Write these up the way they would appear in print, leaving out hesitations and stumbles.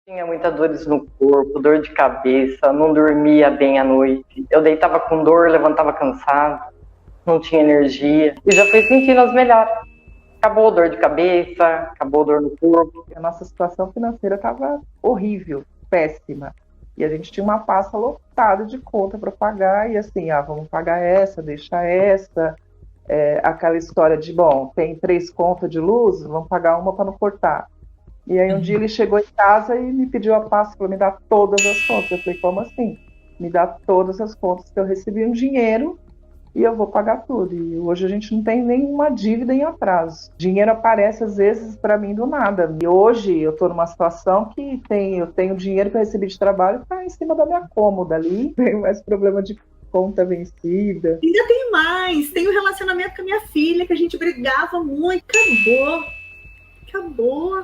Tinha muitas dores no corpo, dor de cabeça, não dormia bem à noite. Eu deitava com dor, levantava cansado, não tinha energia. E já fui sentindo as melhoras. Acabou a dor de cabeça, acabou a dor no corpo. A nossa situação financeira estava horrível, péssima. E a gente tinha uma pasta lotada de conta para pagar. E assim, vamos pagar essa, deixa essa. Aquela história de, bom, tem 3 contas de luz, vamos pagar uma para não cortar. E aí um dia ele chegou em casa e me pediu a pasta para me dar todas as contas. Eu falei, como assim? Me dá todas as contas que eu recebi um dinheiro e eu vou pagar tudo. E hoje a gente não tem nenhuma dívida em atraso. Dinheiro aparece às vezes para mim do nada. E hoje eu estou numa situação que eu tenho dinheiro que eu recebi de trabalho que está em cima da minha cômoda ali. Tem mais problema de conta vencida. Ainda tem mais. Tem um relacionamento com a minha filha que a gente brigava muito. Acabou.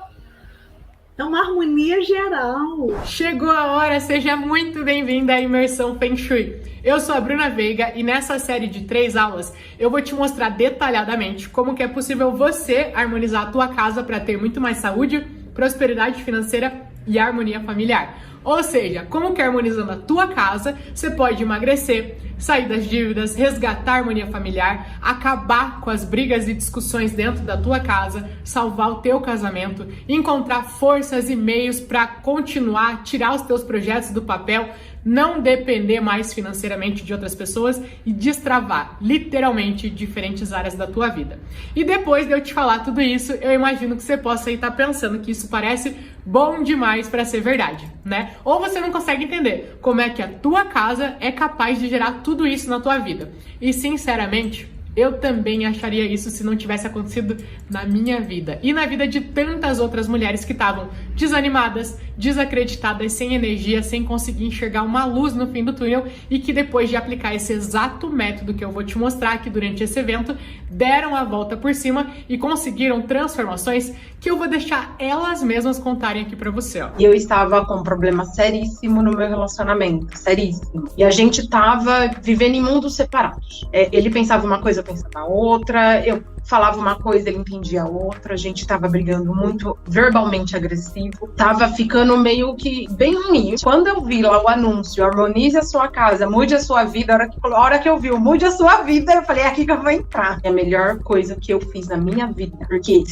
É uma harmonia geral. Chegou a hora, seja muito bem-vinda à Imersão Feng Shui. Eu sou a Bruna Veiga e nessa série de 3 aulas eu vou te mostrar detalhadamente como que é possível você harmonizar a tua casa para ter muito mais saúde, prosperidade financeira e harmonia familiar. Ou seja, como que harmonizando a tua casa, você pode emagrecer, sair das dívidas, resgatar a harmonia familiar, acabar com as brigas e discussões dentro da tua casa, salvar o teu casamento, encontrar forças e meios para continuar, tirar os teus projetos do papel, não depender mais financeiramente de outras pessoas e destravar, literalmente, diferentes áreas da tua vida. E depois de eu te falar tudo isso, eu imagino que você possa estar pensando que isso parece bom demais para ser verdade, né? Ou você não consegue entender como é que a tua casa é capaz de gerar tudo isso na tua vida. E sinceramente, eu também acharia isso se não tivesse acontecido na minha vida e na vida de tantas outras mulheres que estavam desanimadas, desacreditadas, sem energia, sem conseguir enxergar uma luz no fim do túnel e que depois de aplicar esse exato método que eu vou te mostrar aqui durante esse evento, deram a volta por cima e conseguiram transformações que eu vou deixar elas mesmas contarem aqui pra você, ó. E eu estava com um problema seríssimo no meu relacionamento, seríssimo. E a gente tava vivendo em mundos separados. Ele pensava uma coisa, eu pensava outra, eu falava uma coisa, ele entendia outra, a gente tava brigando muito, verbalmente agressivo, tava ficando meio que bem ruim. Quando eu vi lá o anúncio, harmonize a sua casa, mude a sua vida, a hora que eu vi o mude a sua vida, eu falei, é aqui que eu vou entrar. É a melhor coisa que eu fiz na minha vida, porque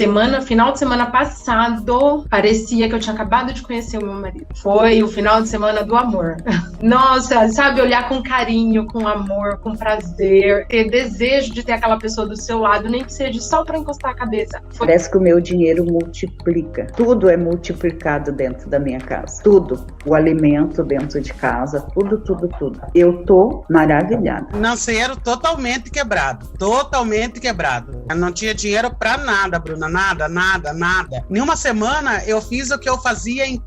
final de semana passado, parecia que eu tinha acabado de conhecer o meu marido. Foi o final de semana do amor. Nossa, sabe, olhar com carinho, com amor, com prazer, ter desejo de ter aquela pessoa do seu lado, nem que seja só para encostar a cabeça. Parece que o meu dinheiro multiplica. Tudo é multiplicado dentro da minha casa. Tudo. O alimento dentro de casa, tudo. Eu tô maravilhada. Financeiro totalmente quebrado. Totalmente quebrado. Eu não tinha dinheiro para nada, Bruna. Nada. Em uma semana eu fiz o que eu fazia em...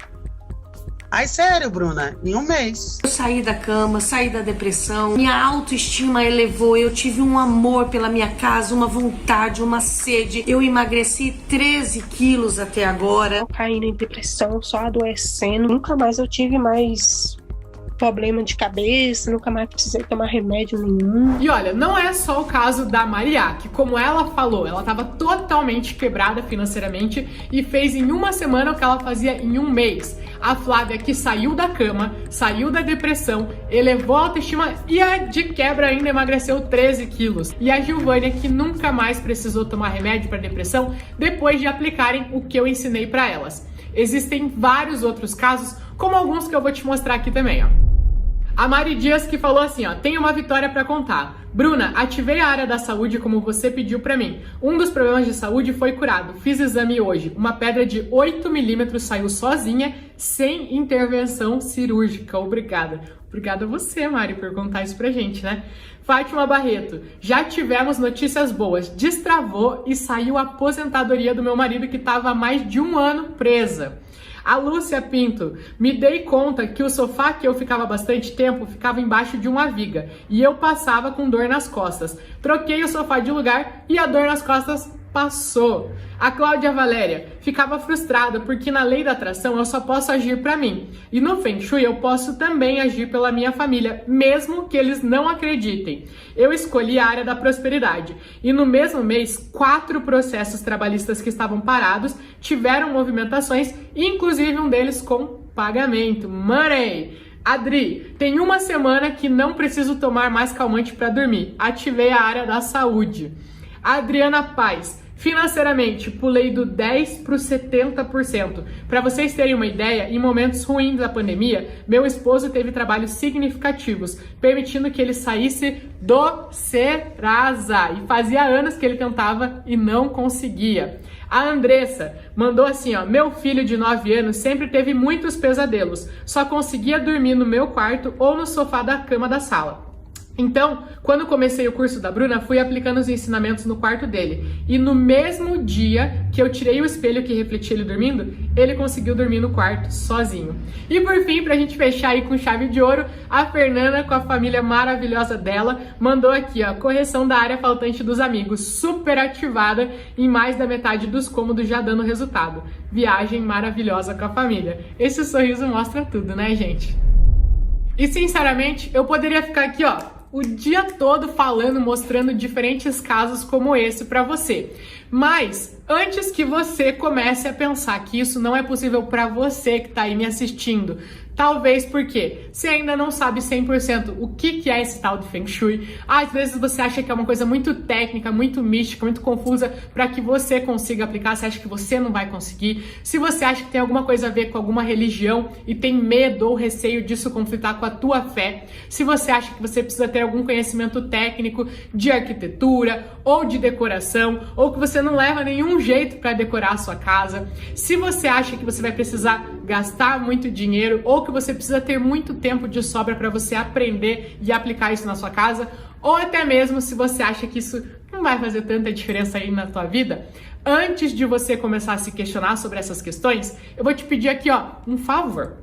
Ai, sério, Bruna, em um mês. Eu saí da cama, saí da depressão, minha autoestima elevou, eu tive um amor pela minha casa, uma vontade, uma sede. Eu emagreci 13 quilos até agora. Eu caí em depressão, só adoecendo. Nunca mais eu tive mais problema de cabeça, nunca mais precisei tomar remédio nenhum. E olha, não é só o caso da Maria, que como ela falou, ela estava totalmente quebrada financeiramente e fez em uma semana o que ela fazia em um mês. A Flávia, que saiu da cama, saiu da depressão, elevou a autoestima e de quebra ainda emagreceu 13 quilos. E a Gilvânia, que nunca mais precisou tomar remédio para depressão depois de aplicarem o que eu ensinei para elas. Existem vários outros casos, como alguns que eu vou te mostrar aqui também, ó. A Mari Dias que falou assim, ó, tem uma vitória pra contar. Bruna, ativei a área da saúde como você pediu pra mim. Um dos problemas de saúde foi curado. Fiz exame hoje. Uma pedra de 8 milímetros saiu sozinha, sem intervenção cirúrgica. Obrigada. Obrigada a você, Mari, por contar isso pra gente, né? Fátima Barreto, já tivemos notícias boas. Destravou e saiu a aposentadoria do meu marido que estava há mais de 1 ano presa. A Lúcia Pinto, me dei conta que o sofá que eu ficava bastante tempo ficava embaixo de uma viga e eu passava com dor nas costas. Troquei o sofá de lugar e a dor nas costas passou. A Cláudia Valéria ficava frustrada porque na lei da atração eu só posso agir para mim. E no Feng Shui eu posso também agir pela minha família, mesmo que eles não acreditem. Eu escolhi a área da prosperidade. E no mesmo mês, 4 processos trabalhistas que estavam parados tiveram movimentações, inclusive um deles com pagamento, money. Adri, tem uma semana que não preciso tomar mais calmante para dormir. Ativei a área da saúde. Adriana Paz, financeiramente, pulei do 10% para o 70%. Para vocês terem uma ideia, em momentos ruins da pandemia, meu esposo teve trabalhos significativos, permitindo que ele saísse do Serasa. E fazia anos que ele tentava e não conseguia. A Andressa mandou assim, ó, meu filho de 9 anos sempre teve muitos pesadelos, só conseguia dormir no meu quarto ou no sofá da cama da sala. Então, quando comecei o curso da Bruna, fui aplicando os ensinamentos no quarto dele. E no mesmo dia que eu tirei o espelho que refletia ele dormindo, ele conseguiu dormir no quarto sozinho. E por fim, pra gente fechar aí com chave de ouro, a Fernanda, com a família maravilhosa dela, mandou aqui, ó, correção da área faltante dos amigos, super ativada em mais da metade dos cômodos, já dando resultado. Viagem maravilhosa com a família. Esse sorriso mostra tudo, né, gente? E sinceramente, eu poderia ficar aqui, ó, o dia todo falando, mostrando diferentes casos como esse pra você. Mas antes que você comece a pensar que isso não é possível pra você que tá aí me assistindo, talvez porque você ainda não sabe 100% o que é esse tal de Feng Shui. Às vezes você acha que é uma coisa muito técnica, muito mística, muito confusa para que você consiga aplicar, você acha que você não vai conseguir. Se você acha que tem alguma coisa a ver com alguma religião e tem medo ou receio disso conflitar com a tua fé, se você acha que você precisa ter algum conhecimento técnico de arquitetura ou de decoração, ou que você não leva nenhum jeito para decorar a sua casa, se você acha que você vai precisar gastar muito dinheiro ou que você precisa ter muito tempo de sobra para você aprender e aplicar isso na sua casa, ou até mesmo se você acha que isso não vai fazer tanta diferença aí na tua vida, antes de você começar a se questionar sobre essas questões, eu vou te pedir aqui, ó, um favor.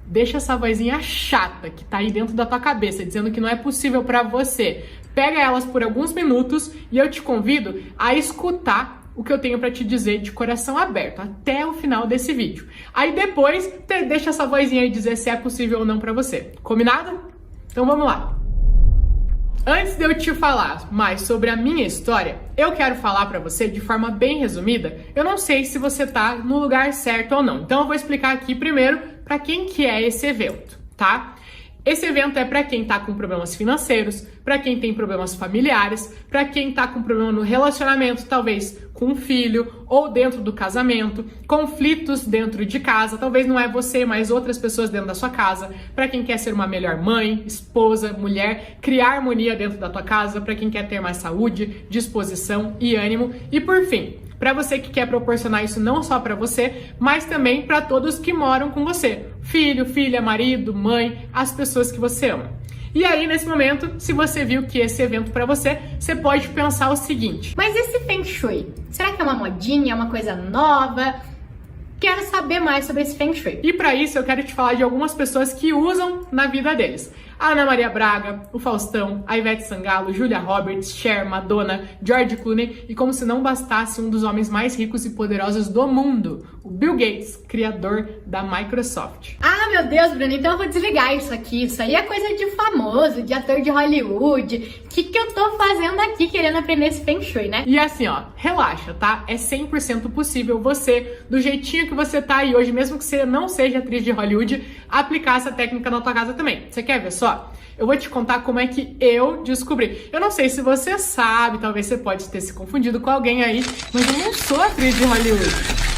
Deixa essa vozinha chata que tá aí dentro da tua cabeça, dizendo que não é possível para você. Pega elas por alguns minutos e eu te convido a escutar o que eu tenho pra te dizer de coração aberto, até o final desse vídeo. Aí depois, deixa essa vozinha aí dizer se é possível ou não pra você. Combinado? Então vamos lá. Antes de eu te falar mais sobre a minha história, eu quero falar pra você de forma bem resumida. Eu não sei se você tá no lugar certo ou não. Então eu vou explicar aqui primeiro pra quem que é esse evento, tá? Esse evento é para quem tá com problemas financeiros, para quem tem problemas familiares, para quem tá com problema no relacionamento, talvez com um filho ou dentro do casamento, conflitos dentro de casa, talvez não é você, mas outras pessoas dentro da sua casa, para quem quer ser uma melhor mãe, esposa, mulher, criar harmonia dentro da tua casa, para quem quer ter mais saúde, disposição e ânimo e por fim, para você que quer proporcionar isso não só para você, mas também para todos que moram com você. Filho, filha, marido, mãe, as pessoas que você ama. E aí, nesse momento, se você viu que esse evento para você, você pode pensar o seguinte: mas esse Feng Shui, será que é uma modinha, é uma coisa nova? Quero saber mais sobre esse Feng Shui. E para isso eu quero te falar de algumas pessoas que usam na vida deles. A Ana Maria Braga, o Faustão, a Ivete Sangalo, Julia Roberts, Cher, Madonna, George Clooney e, como se não bastasse, um dos homens mais ricos e poderosos do mundo, o Bill Gates, criador da Microsoft. Ah, meu Deus, Bruno, então eu vou desligar isso aqui. Isso aí é coisa de famoso, de ator de Hollywood. O que eu tô fazendo aqui querendo aprender esse Feng Shui, né? E assim, ó, relaxa, tá? É 100% possível você, do jeitinho que você tá aí hoje, mesmo que você não seja atriz de Hollywood, aplicar essa técnica na tua casa também. Você quer ver só? Eu vou te contar como é que eu descobri. Eu não sei se você sabe, talvez você pode ter se confundido com alguém aí, mas eu não sou atriz de Hollywood.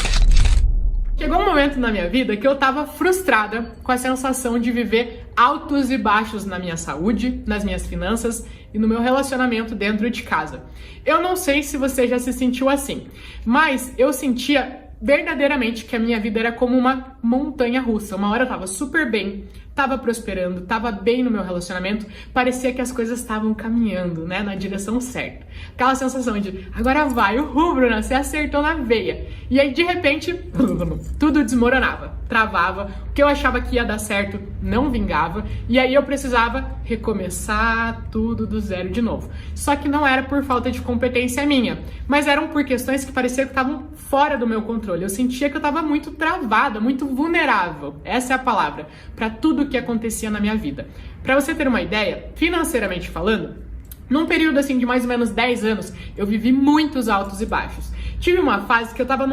Chegou um momento na minha vida que eu tava frustrada com a sensação de viver altos e baixos na minha saúde, nas minhas finanças e no meu relacionamento dentro de casa. Eu não sei se você já se sentiu assim, mas eu sentia verdadeiramente que a minha vida era como uma montanha russa. Uma hora eu tava super bem, tava prosperando, tava bem no meu relacionamento, parecia que as coisas estavam caminhando, né, na direção certa. Aquela sensação de, agora vai, Bruna, você acertou na veia. E aí, de repente, tudo desmoronava, travava, o que eu achava que ia dar certo não vingava, e aí eu precisava recomeçar tudo do zero de novo. Só que não era por falta de competência minha, mas eram por questões que parecia que estavam fora do meu controle. Eu sentia que eu estava muito travada, muito vulnerável, essa é a palavra, para tudo que acontecia na minha vida. Para você ter uma ideia, financeiramente falando, num período assim de mais ou menos 10 anos, eu vivi muitos altos e baixos. Tive uma fase que eu tava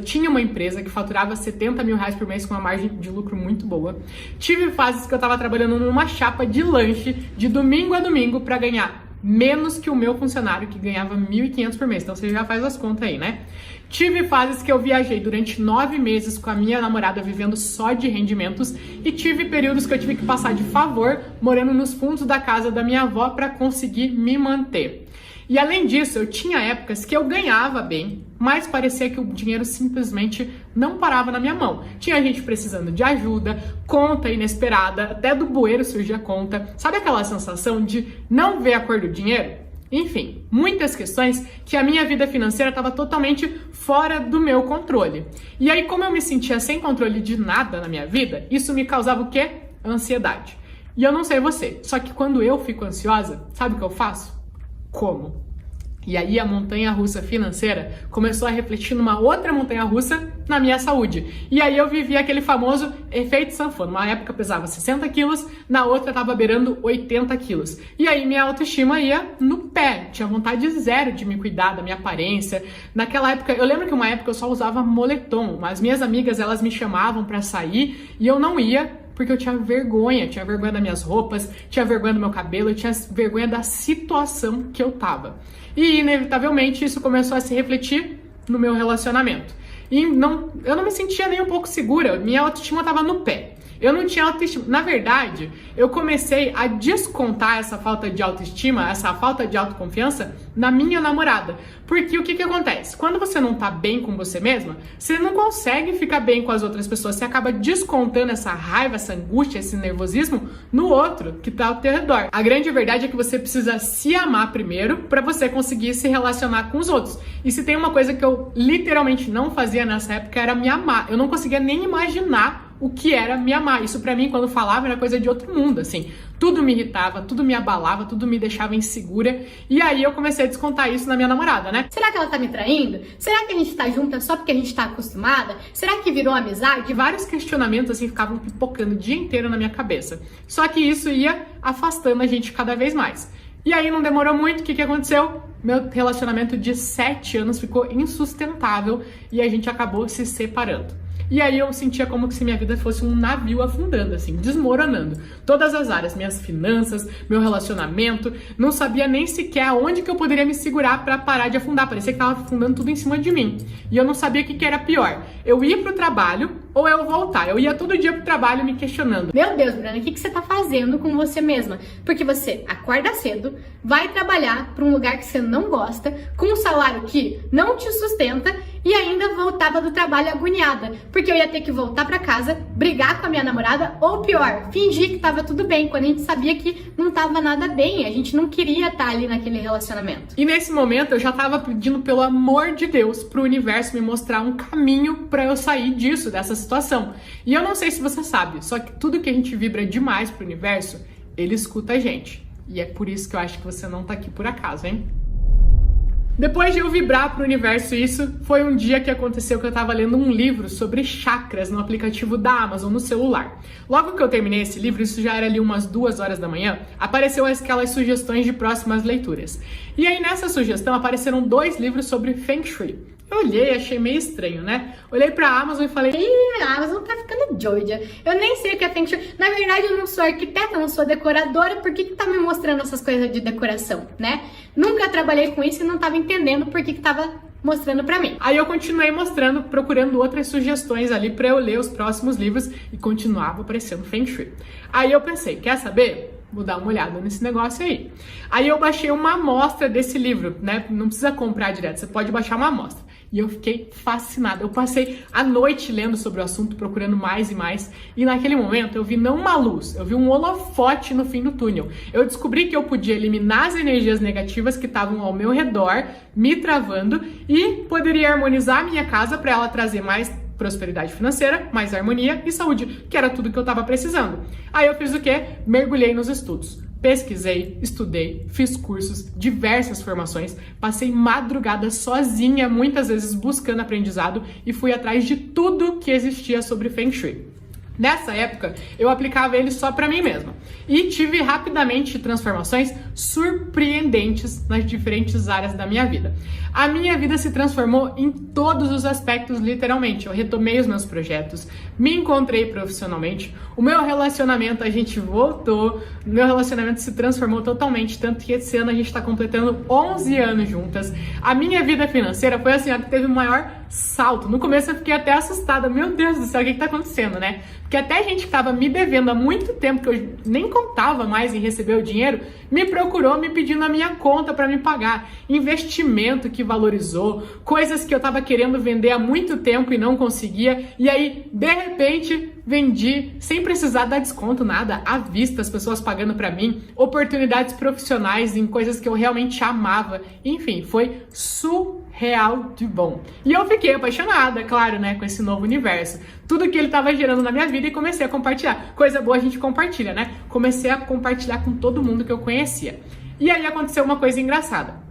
tinha uma empresa que faturava 70 mil reais por mês com uma margem de lucro muito boa. Tive fases que eu tava trabalhando numa chapa de lanche de domingo a domingo pra ganhar menos que o meu funcionário, que ganhava 1.500 por mês. Então você já faz as contas aí, né? Tive fases que eu viajei durante 9 meses com a minha namorada vivendo só de rendimentos e tive períodos que eu tive que passar de favor morando nos fundos da casa da minha avó para conseguir me manter. E além disso, eu tinha épocas que eu ganhava bem, mas parecia que o dinheiro simplesmente não parava na minha mão. Tinha gente precisando de ajuda, conta inesperada, até do bueiro surgia conta. Sabe aquela sensação de não ver a cor do dinheiro? Enfim, muitas questões que a minha vida financeira estava totalmente fora do meu controle. E aí, como eu me sentia sem controle de nada na minha vida, isso me causava o quê? Ansiedade. E eu não sei você, só que quando eu fico ansiosa, sabe o que eu faço? Como? E aí a montanha-russa financeira começou a refletir numa outra montanha-russa na minha saúde. E aí eu vivi aquele famoso efeito sanfona. Uma época eu pesava 60 quilos, na outra eu tava beirando 80 quilos. E aí minha autoestima ia no pé. Tinha vontade zero de me cuidar da minha aparência. Naquela época, eu lembro que uma época eu só usava moletom. Mas minhas amigas, elas me chamavam pra sair e eu não ia, porque eu tinha vergonha das minhas roupas, tinha vergonha do meu cabelo, eu tinha vergonha da situação que eu tava. E, inevitavelmente, isso começou a se refletir no meu relacionamento. E eu não me sentia nem um pouco segura, minha autoestima tava no pé. Eu não tinha autoestima. Na verdade, eu comecei a descontar essa falta de autoestima, essa falta de autoconfiança na minha namorada. Porque o que acontece? Quando você não tá bem com você mesma, você não consegue ficar bem com as outras pessoas. Você acaba descontando essa raiva, essa angústia, esse nervosismo no outro que tá ao teu redor. A grande verdade é que você precisa se amar primeiro para você conseguir se relacionar com os outros. E se tem uma coisa que eu literalmente não fazia nessa época, era me amar. Eu não conseguia nem imaginar o que era me amar. Isso pra mim, quando falava, era coisa de outro mundo, assim. Tudo me irritava, tudo me abalava, tudo me deixava insegura. E aí eu comecei a descontar isso na minha namorada, né? Será que ela tá me traindo? Será que a gente tá junta só porque a gente tá acostumada? Será que virou amizade? E vários questionamentos, assim, ficavam pipocando o dia inteiro na minha cabeça. Só que isso ia afastando a gente cada vez mais. E aí não demorou muito, o que aconteceu? Meu relacionamento de 7 anos ficou insustentável e a gente acabou se separando. E aí eu sentia como se minha vida fosse um navio afundando, assim, desmoronando. Todas as áreas, minhas finanças, meu relacionamento, não sabia nem sequer aonde que eu poderia me segurar pra parar de afundar. Parecia que tava afundando tudo em cima de mim. E eu não sabia o que era pior. Eu ir pro trabalho ou eu voltar. Eu ia todo dia pro trabalho me questionando. Meu Deus, Bruna, o que você tá fazendo com você mesma? Porque você acorda cedo, vai trabalhar pra um lugar que você não gosta, com um salário que não te sustenta e ainda voltava do trabalho agoniada. Porque eu ia ter que voltar pra casa, brigar com a minha namorada, ou pior, fingir que tava tudo bem, quando a gente sabia que não tava nada bem, a gente não queria estar ali naquele relacionamento. E nesse momento eu já tava pedindo, pelo amor de Deus, pro universo me mostrar um caminho pra eu sair disso, dessa situação. E eu não sei se você sabe, só que tudo que a gente vibra demais pro universo, ele escuta a gente. E é por isso que eu acho que você não tá aqui por acaso, hein? Depois de eu vibrar pro universo isso, foi um dia que aconteceu que eu tava lendo um livro sobre chakras no aplicativo da Amazon no celular. Logo que eu terminei esse livro, isso já era ali umas 2 horas da manhã, apareceu aquelas sugestões de próximas leituras. E aí nessa sugestão apareceram 2 livros sobre Feng Shui. Eu olhei, achei meio estranho, né? Olhei pra Amazon e falei, a Amazon tá ficando doida. Eu nem sei o que é Feng Shui. Na verdade, eu não sou arquiteta, eu não sou decoradora. Por que tá me mostrando essas coisas de decoração, né? Nunca trabalhei com isso e não tava entendendo por que tava mostrando pra mim. Aí eu continuei mostrando, procurando outras sugestões ali pra eu ler os próximos livros e continuava aparecendo Feng Shui. Aí eu pensei, quer saber? Vou dar uma olhada nesse negócio aí. Aí eu baixei uma amostra desse livro, né? Não precisa comprar direto, você pode baixar uma amostra. E eu fiquei fascinada. Eu passei a noite lendo sobre o assunto, procurando mais e mais. E naquele momento eu vi não uma luz, eu vi um holofote no fim do túnel. Eu descobri que eu podia eliminar as energias negativas que estavam ao meu redor, me travando, e poderia harmonizar a minha casa para ela trazer mais prosperidade financeira, mais harmonia e saúde, que era tudo que eu tava precisando. Aí eu fiz o quê? Mergulhei nos estudos. Pesquisei, estudei, fiz cursos, diversas formações, passei madrugada sozinha, muitas vezes buscando aprendizado e fui atrás de tudo que existia sobre Feng Shui. Nessa época, eu aplicava ele só pra mim mesma e tive rapidamente transformações surpreendentes nas diferentes áreas da minha vida. A minha vida se transformou em todos os aspectos, literalmente. Eu retomei os meus projetos, me encontrei profissionalmente, o meu relacionamento, a gente voltou, meu relacionamento se transformou totalmente, tanto que esse ano a gente tá completando 11 anos juntas. A minha vida financeira foi assim, a que teve o maior salto. No começo eu fiquei até assustada, meu Deus do céu, o que tá acontecendo, né? Porque até gente que tava me devendo há muito tempo, que eu nem contava mais em receber o dinheiro, me procurou me pedindo a minha conta para me pagar. Investimento que valorizou, coisas que eu tava querendo vender há muito tempo e não conseguia, e aí, de repente, vendi sem precisar dar desconto, nada, à vista, as pessoas pagando para mim, oportunidades profissionais em coisas que eu realmente amava, enfim, foi surreal de bom. E eu fiquei apaixonada, claro, né, com esse novo universo. Tudo que ele estava gerando na minha vida e comecei a compartilhar. Coisa boa a gente compartilha, né? Comecei a compartilhar com todo mundo que eu conhecia. E aí aconteceu uma coisa engraçada.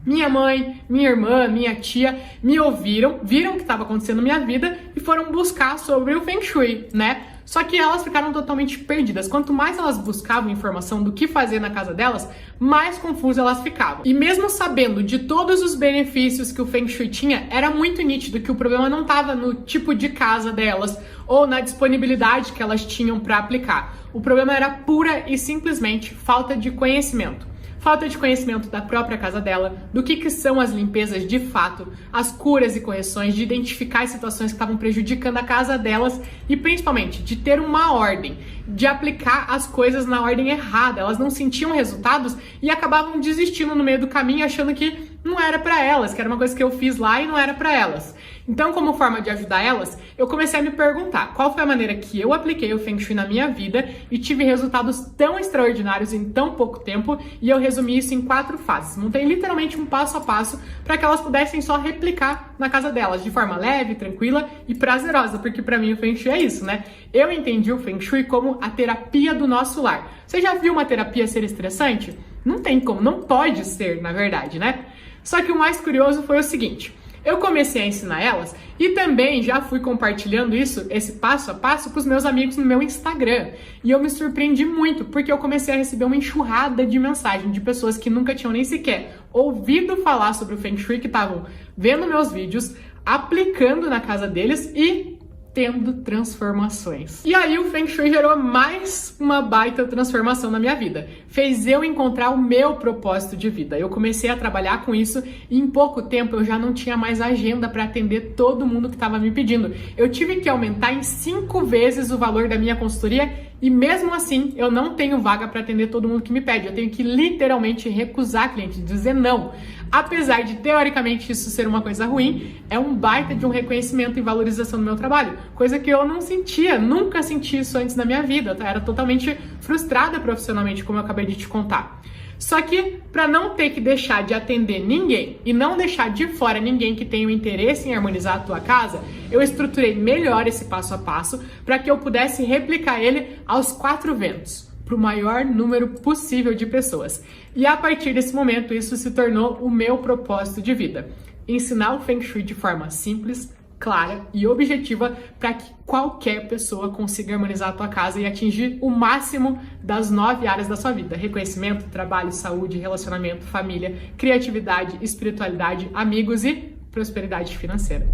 Minha mãe, minha irmã, minha tia me ouviram, viram o que estava acontecendo na minha vida e foram buscar sobre o Feng Shui, né? Só que elas ficaram totalmente perdidas. Quanto mais elas buscavam informação do que fazer na casa delas, mais confusas elas ficavam. E mesmo sabendo de todos os benefícios que o Feng Shui tinha, era muito nítido que o problema não estava no tipo de casa delas ou na disponibilidade que elas tinham para aplicar. O problema era pura e simplesmente falta de conhecimento. Falta de conhecimento da própria casa dela, do que são as limpezas de fato, as curas e correções, de identificar as situações que estavam prejudicando a casa delas e principalmente de ter uma ordem, de aplicar as coisas na ordem errada. Elas não sentiam resultados e acabavam desistindo no meio do caminho, achando que não era para elas, que era uma coisa que eu fiz lá e não era para elas. Então, como forma de ajudar elas, eu comecei a me perguntar qual foi a maneira que eu apliquei o Feng Shui na minha vida e tive resultados tão extraordinários em tão pouco tempo, e eu resumi isso em 4 fases. Montei literalmente um passo a passo para que elas pudessem só replicar na casa delas, de forma leve, tranquila e prazerosa, porque para mim o Feng Shui é isso, né? Eu entendi o Feng Shui como a terapia do nosso lar. Você já viu uma terapia ser estressante? Não tem como, não pode ser, na verdade, né? Só que o mais curioso foi o seguinte: eu comecei a ensinar elas e também já fui compartilhando isso, esse passo a passo, para os meus amigos no meu Instagram. E eu me surpreendi muito, porque eu comecei a receber uma enxurrada de mensagem de pessoas que nunca tinham nem sequer ouvido falar sobre o Feng Shui, que estavam vendo meus vídeos, aplicando na casa deles e tendo transformações. E aí o Feng Shui gerou mais uma baita transformação na minha vida. Fez eu encontrar o meu propósito de vida. Eu comecei a trabalhar com isso e em pouco tempo eu já não tinha mais agenda para atender todo mundo que estava me pedindo. Eu tive que aumentar em 5 vezes o valor da minha consultoria e mesmo assim eu não tenho vaga para atender todo mundo que me pede. Eu tenho que literalmente recusar cliente, dizer não. Apesar de teoricamente isso ser uma coisa ruim, é um baita de um reconhecimento e valorização do meu trabalho, coisa que eu não sentia, nunca senti isso antes na minha vida. Eu era totalmente frustrada profissionalmente, como eu acabei de te contar. Só que, para não ter que deixar de atender ninguém e não deixar de fora ninguém que tenha o interesse em harmonizar a tua casa, eu estruturei melhor esse passo a passo para que eu pudesse replicar ele aos 4 ventos, para o maior número possível de pessoas. E a partir desse momento, isso se tornou o meu propósito de vida: ensinar o Feng Shui de forma simples, clara e objetiva para que qualquer pessoa consiga harmonizar a tua casa e atingir o máximo das 9 áreas da sua vida: reconhecimento, trabalho, saúde, relacionamento, família, criatividade, espiritualidade, amigos e prosperidade financeira.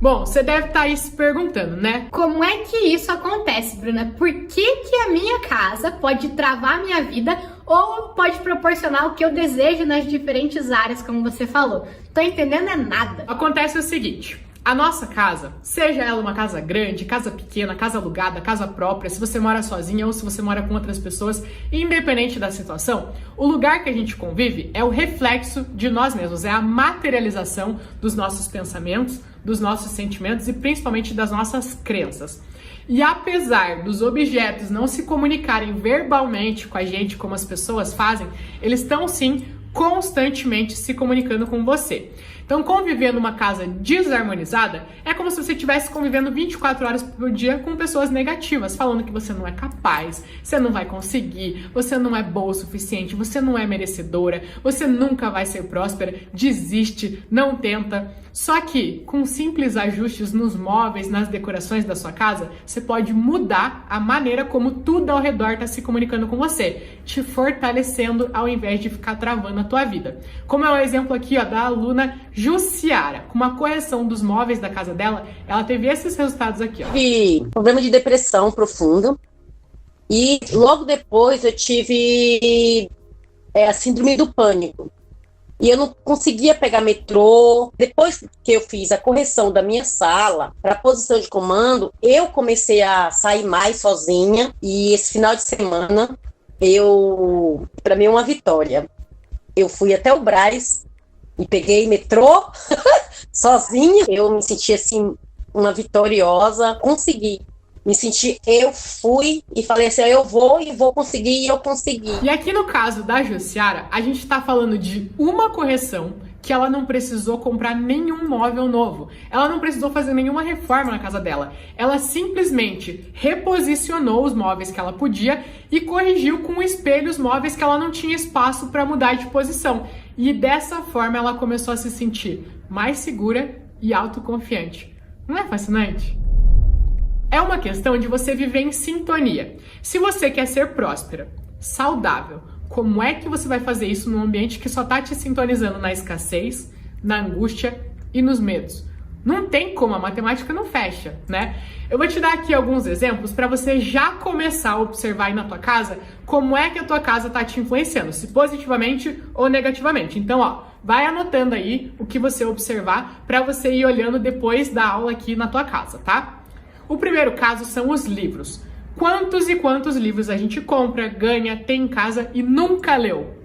Bom, você deve estar aí se perguntando, né? Como é que isso acontece, Bruna? Por que a minha casa pode travar a minha vida ou pode proporcionar o que eu desejo nas diferentes áreas, como você falou? Tô entendendo é nada. Acontece o seguinte: a nossa casa, seja ela uma casa grande, casa pequena, casa alugada, casa própria, se você mora sozinha ou se você mora com outras pessoas, independente da situação, o lugar que a gente convive é o reflexo de nós mesmos, é a materialização dos nossos pensamentos, dos nossos sentimentos e principalmente das nossas crenças. E apesar dos objetos não se comunicarem verbalmente com a gente como as pessoas fazem, eles estão sim constantemente se comunicando com você. Então, conviver numa casa desarmonizada é como se você estivesse convivendo 24 horas por dia com pessoas negativas, falando que você não é capaz, você não vai conseguir, você não é boa o suficiente, você não é merecedora, você nunca vai ser próspera, desiste, não tenta. Só que, com simples ajustes nos móveis, nas decorações da sua casa, você pode mudar a maneira como tudo ao redor está se comunicando com você, te fortalecendo ao invés de ficar travando a tua vida. Como é o exemplo aqui, ó, da aluna Jussiara. Com uma correção dos móveis da casa dela, ela teve esses resultados aqui, ó. Tive problema de depressão profunda e logo depois eu tive a síndrome do pânico. E eu não conseguia pegar metrô. Depois que eu fiz a correção da minha sala para a posição de comando, eu comecei a sair mais sozinha. E esse final de semana, para mim é uma vitória. Eu fui até o Brás e peguei metrô sozinha. Eu me senti assim, uma vitoriosa. Consegui. Me senti, eu fui e falei assim, eu vou e vou conseguir, e eu consegui. E aqui no caso da Jussiara, a gente tá falando de uma correção que ela não precisou comprar nenhum móvel novo. Ela não precisou fazer nenhuma reforma na casa dela. Ela simplesmente reposicionou os móveis que ela podia e corrigiu com o espelho os móveis que ela não tinha espaço para mudar de posição. E dessa forma ela começou a se sentir mais segura e autoconfiante. Não é fascinante? É uma questão de você viver em sintonia. Se você quer ser próspera, saudável, como é que você vai fazer isso num ambiente que só tá te sintonizando na escassez, na angústia e nos medos? Não tem como, a matemática não fecha, né? Eu vou te dar aqui alguns exemplos para você já começar a observar aí na tua casa como é que a tua casa tá te influenciando, se positivamente ou negativamente. Então, ó, vai anotando aí o que você observar para você ir olhando depois da aula aqui na tua casa, tá? O primeiro caso são os livros. Quantos e quantos livros a gente compra, ganha, tem em casa e nunca leu?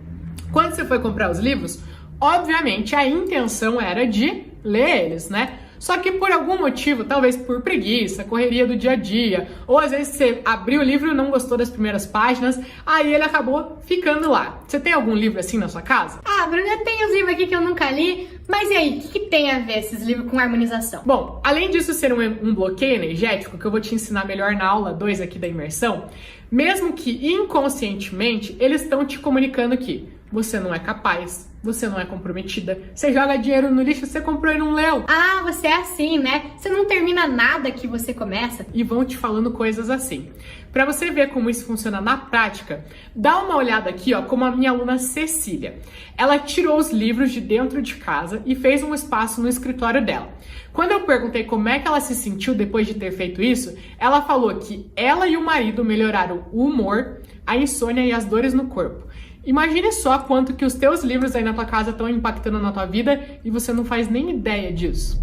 Quando você foi comprar os livros, obviamente a intenção era de ler eles, né? Só que por algum motivo, talvez por preguiça, correria do dia a dia, ou às vezes você abriu o livro e não gostou das primeiras páginas, aí ele acabou ficando lá. Você tem algum livro assim na sua casa? Ah, Bruna, tem uns livros aqui que eu nunca li, mas e aí, o que tem a ver esses livros com harmonização? Bom, além disso ser um bloqueio energético, que eu vou te ensinar melhor na aula 2 aqui da imersão, mesmo que inconscientemente, eles estão te comunicando que você não é capaz, você não é comprometida, você joga dinheiro no lixo, você comprou e não leu. Ah, você é assim, né? Você não termina nada que você começa. E vão te falando coisas assim. Para você ver como isso funciona na prática, dá uma olhada aqui, ó, como a minha aluna Cecília. Ela tirou os livros de dentro de casa e fez um espaço no escritório dela. Quando eu perguntei como é que ela se sentiu depois de ter feito isso, ela falou que ela e o marido melhoraram o humor, a insônia e as dores no corpo. Imagine só quanto que os teus livros aí na tua casa estão impactando na tua vida e você não faz nem ideia disso.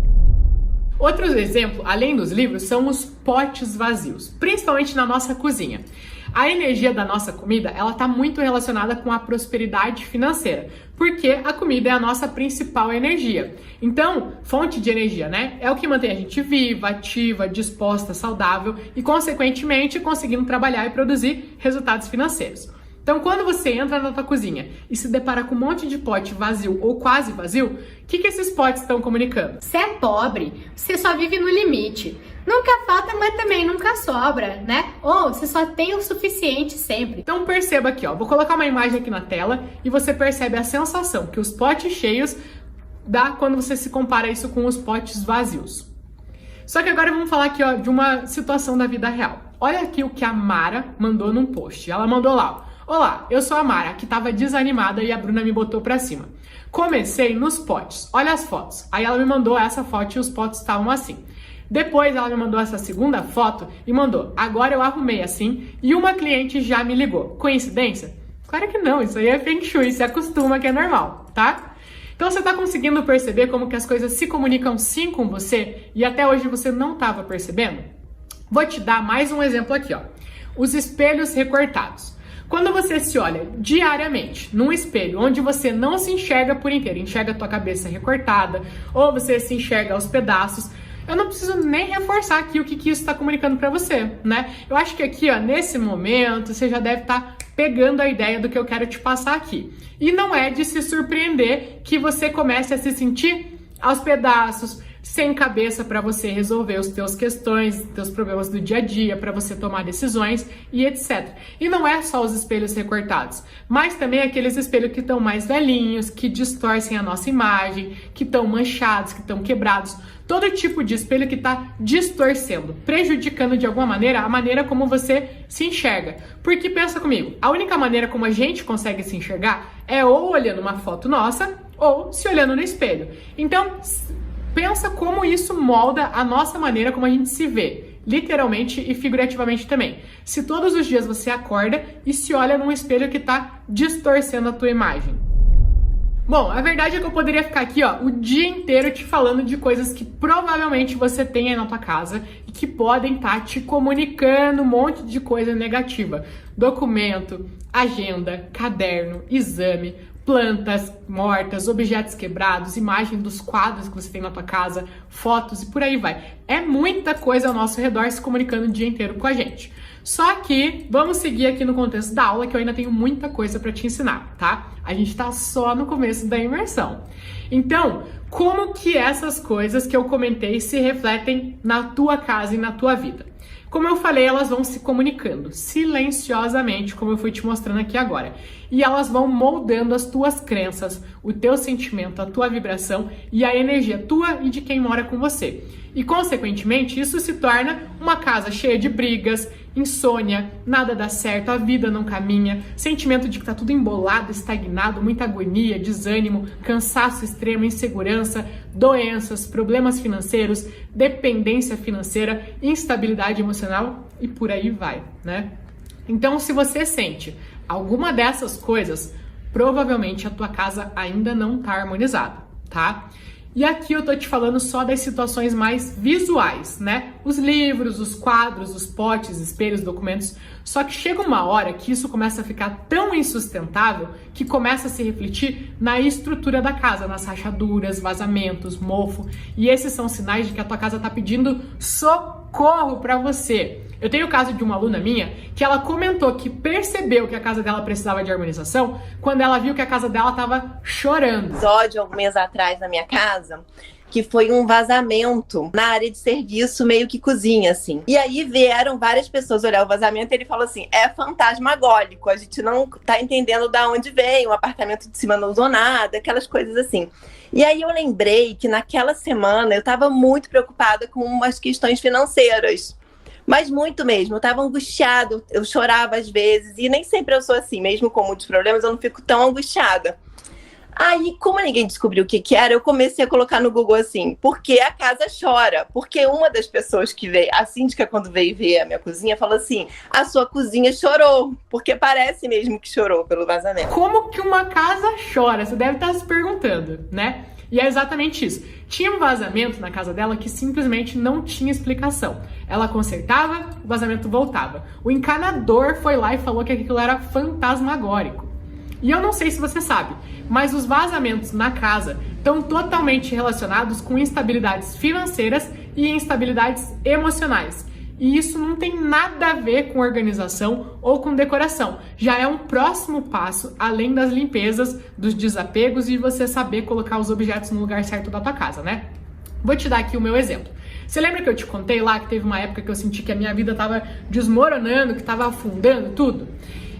Outro exemplo, além dos livros, são os potes vazios, principalmente na nossa cozinha. A energia da nossa comida, ela está muito relacionada com a prosperidade financeira, porque a comida é a nossa principal energia. Então, fonte de energia, né? É o que mantém a gente viva, ativa, disposta, saudável e, consequentemente, conseguindo trabalhar e produzir resultados financeiros. Então, quando você entra na tua cozinha e se depara com um monte de pote vazio ou quase vazio, o que esses potes estão comunicando? Você é pobre, você só vive no limite. Nunca falta, mas também nunca sobra, né? Ou você só tem o suficiente sempre. Então perceba aqui, ó, vou colocar uma imagem aqui na tela e você percebe a sensação que os potes cheios dá quando você se compara isso com os potes vazios. Só que agora vamos falar aqui, ó, de uma situação da vida real. Olha aqui o que a Mara mandou num post. Ela mandou lá, ó. Olá, eu sou a Mara, que tava desanimada e a Bruna me botou pra cima. Comecei nos potes, olha as fotos. Aí ela me mandou essa foto e os potes estavam assim. Depois ela me mandou essa segunda foto e mandou, agora eu arrumei assim e uma cliente já me ligou. Coincidência? Claro que não, isso aí é Feng Shui, se acostuma que é normal, tá? Então você tá conseguindo perceber como que as coisas se comunicam sim com você e até hoje você não tava percebendo? Vou te dar mais um exemplo aqui, ó. Os espelhos recortados. Quando você se olha diariamente num espelho onde você não se enxerga por inteiro, enxerga a tua cabeça recortada, ou você se enxerga aos pedaços, eu não preciso nem reforçar aqui o que isso está comunicando para você, né? Eu acho que aqui, ó, nesse momento, você já deve estar pegando a ideia do que eu quero te passar aqui. E não é de se surpreender que você comece a se sentir aos pedaços, sem cabeça para você resolver os teus questões, teus problemas do dia a dia, para você tomar decisões e etc. E não é só os espelhos recortados, mas também aqueles espelhos que estão mais velhinhos, que distorcem a nossa imagem, que estão manchados, que estão quebrados. Todo tipo de espelho que está distorcendo, prejudicando de alguma maneira a maneira como você se enxerga. Porque pensa comigo, a única maneira como a gente consegue se enxergar é ou olhando uma foto nossa ou se olhando no espelho. Então, pensa como isso molda a nossa maneira como a gente se vê, literalmente e figurativamente também. Se todos os dias você acorda e se olha num espelho que está distorcendo a tua imagem. Bom, a verdade é que eu poderia ficar aqui, ó, o dia inteiro te falando de coisas que provavelmente você tem aí na tua casa e que podem estar te comunicando um monte de coisa negativa. Documento, agenda, caderno, exame, plantas mortas, objetos quebrados, imagem dos quadros que você tem na tua casa, fotos e por aí vai. É muita coisa ao nosso redor se comunicando o dia inteiro com a gente. Só que vamos seguir aqui no contexto da aula, que eu ainda tenho muita coisa para te ensinar, tá? A gente tá só no começo da imersão. Então, como que essas coisas que eu comentei se refletem na tua casa e na tua vida? Como eu falei, elas vão se comunicando silenciosamente, como eu fui te mostrando aqui agora. E elas vão moldando as tuas crenças, o teu sentimento, a tua vibração e a energia tua e de quem mora com você. E, consequentemente, isso se torna uma casa cheia de brigas, insônia, nada dá certo, a vida não caminha, sentimento de que tá tudo embolado, estagnado, muita agonia, desânimo, cansaço extremo, insegurança, doenças, problemas financeiros, dependência financeira, instabilidade emocional e por aí vai, né? Então, se você sente alguma dessas coisas, provavelmente a tua casa ainda não tá harmonizada, tá? E aqui eu tô te falando só das situações mais visuais, né? Os livros, os quadros, os potes, espelhos, documentos. Só que chega uma hora que isso começa a ficar tão insustentável que começa a se refletir na estrutura da casa, nas rachaduras, vazamentos, mofo. E esses são sinais de que a tua casa tá pedindo socorro pra você. Eu tenho o caso de uma aluna minha que ela comentou que percebeu que a casa dela precisava de harmonização quando ela viu que a casa dela tava chorando. Episódio, algum mês atrás, na minha casa, que foi um vazamento na área de serviço, meio que cozinha, assim. E aí vieram várias pessoas olhar o vazamento e ele falou assim, é fantasmagórico, a gente não tá entendendo de onde veio, o apartamento de cima não usou nada, aquelas coisas assim. E aí eu lembrei que naquela semana eu tava muito preocupada com umas questões financeiras. Mas muito mesmo, eu tava angustiada, eu chorava às vezes, e nem sempre eu sou assim, mesmo com muitos problemas, eu não fico tão angustiada. Aí, como ninguém descobriu o que era, eu comecei a colocar no Google assim, por que a casa chora? Porque uma das pessoas que veio, a síndica, quando veio ver a minha cozinha, falou assim, a sua cozinha chorou, porque parece mesmo que chorou pelo vazamento. Como que uma casa chora? Você deve estar se perguntando, né? E é exatamente isso. Tinha um vazamento na casa dela que simplesmente não tinha explicação. Ela consertava, o vazamento voltava. O encanador foi lá e falou que aquilo era fantasmagórico. E eu não sei se você sabe, mas os vazamentos na casa estão totalmente relacionados com instabilidades financeiras e instabilidades emocionais. E isso não tem nada a ver com organização ou com decoração. Já é um próximo passo, além das limpezas, dos desapegos e você saber colocar os objetos no lugar certo da tua casa, né? Vou te dar aqui o meu exemplo. Você lembra que eu te contei lá que teve uma época que eu senti que a minha vida estava desmoronando, que estava afundando tudo?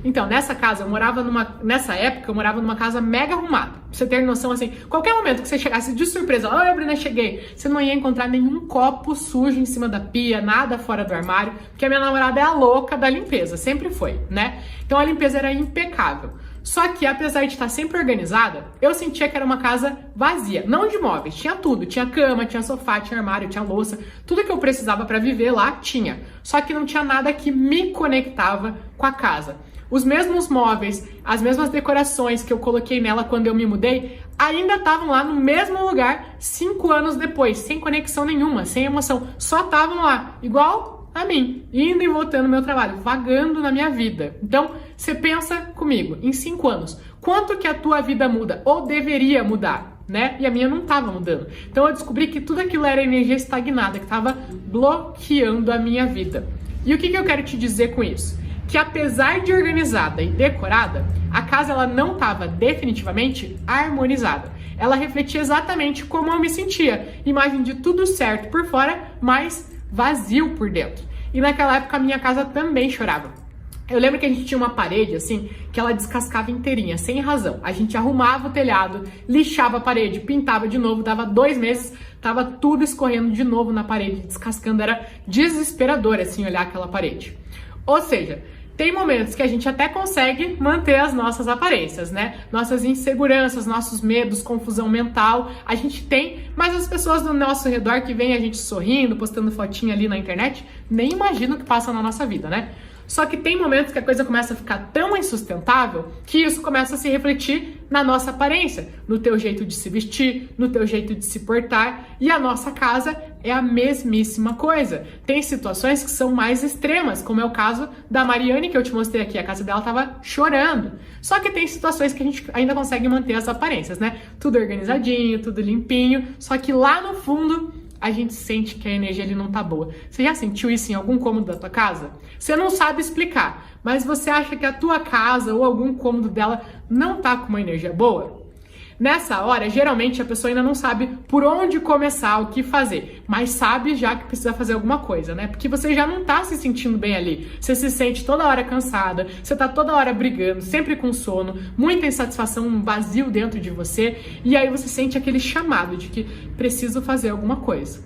Então, nessa época, eu morava numa casa mega arrumada. Pra você ter noção, assim, qualquer momento que você chegasse de surpresa, oi, Bruna, cheguei, você não ia encontrar nenhum copo sujo em cima da pia, nada fora do armário, porque a minha namorada é a louca da limpeza, sempre foi, né? Então a limpeza era impecável. Só que, apesar de estar sempre organizada, eu sentia que era uma casa vazia, não de móveis, tinha tudo, tinha cama, tinha sofá, tinha armário, tinha louça, tudo que eu precisava para viver lá tinha, só que não tinha nada que me conectava com a casa. Os mesmos móveis, as mesmas decorações que eu coloquei nela quando eu me mudei, ainda estavam lá no mesmo lugar 5 anos depois, sem conexão nenhuma, sem emoção. Só estavam lá, igual a mim, indo e voltando no meu trabalho, vagando na minha vida. Então, você pensa comigo, em 5 anos, quanto que a tua vida muda ou deveria mudar, né? E a minha não estava mudando. Então eu descobri que tudo aquilo era energia estagnada, que estava bloqueando a minha vida. E o que eu quero te dizer com isso? Que apesar de organizada e decorada, a casa ela não estava definitivamente harmonizada. ela refletia exatamente como eu me sentia. Imagem de tudo certo por fora, mas vazio por dentro. E naquela época a minha casa também chorava. Eu lembro que a gente tinha uma parede, assim, que ela descascava inteirinha, sem razão. A gente arrumava o telhado, lixava a parede, pintava de novo, dava 2 meses, tava tudo escorrendo de novo na parede, descascando. Era desesperador, assim, olhar aquela parede. Ou seja, tem momentos que a gente até consegue manter as nossas aparências, né? Nossas inseguranças, nossos medos, confusão mental, a gente tem, mas as pessoas do nosso redor que veem a gente sorrindo, postando fotinha ali na internet, nem imaginam o que passa na nossa vida, né? Só que tem momentos que a coisa começa a ficar tão insustentável que isso começa a se refletir na nossa aparência, no teu jeito de se vestir, no teu jeito de se portar. E a nossa casa é a mesmíssima coisa. Tem situações que são mais extremas, como é o caso da Mariane, que eu te mostrei aqui. A casa dela tava chorando. Só que tem situações que a gente ainda consegue manter as aparências, né? Tudo organizadinho, tudo limpinho. Só que lá no fundo a gente sente que a energia ali não tá boa. Você já sentiu isso em algum cômodo da tua casa? Você não sabe explicar, mas você acha que a tua casa ou algum cômodo dela não tá com uma energia boa? Nessa hora, geralmente a pessoa ainda não sabe por onde começar, o que fazer, mas sabe já que precisa fazer alguma coisa, né? Porque você já não tá se sentindo bem ali. Você se sente toda hora cansada, você tá toda hora brigando, sempre com sono, muita insatisfação, um vazio dentro de você, e aí você sente aquele chamado de que preciso fazer alguma coisa.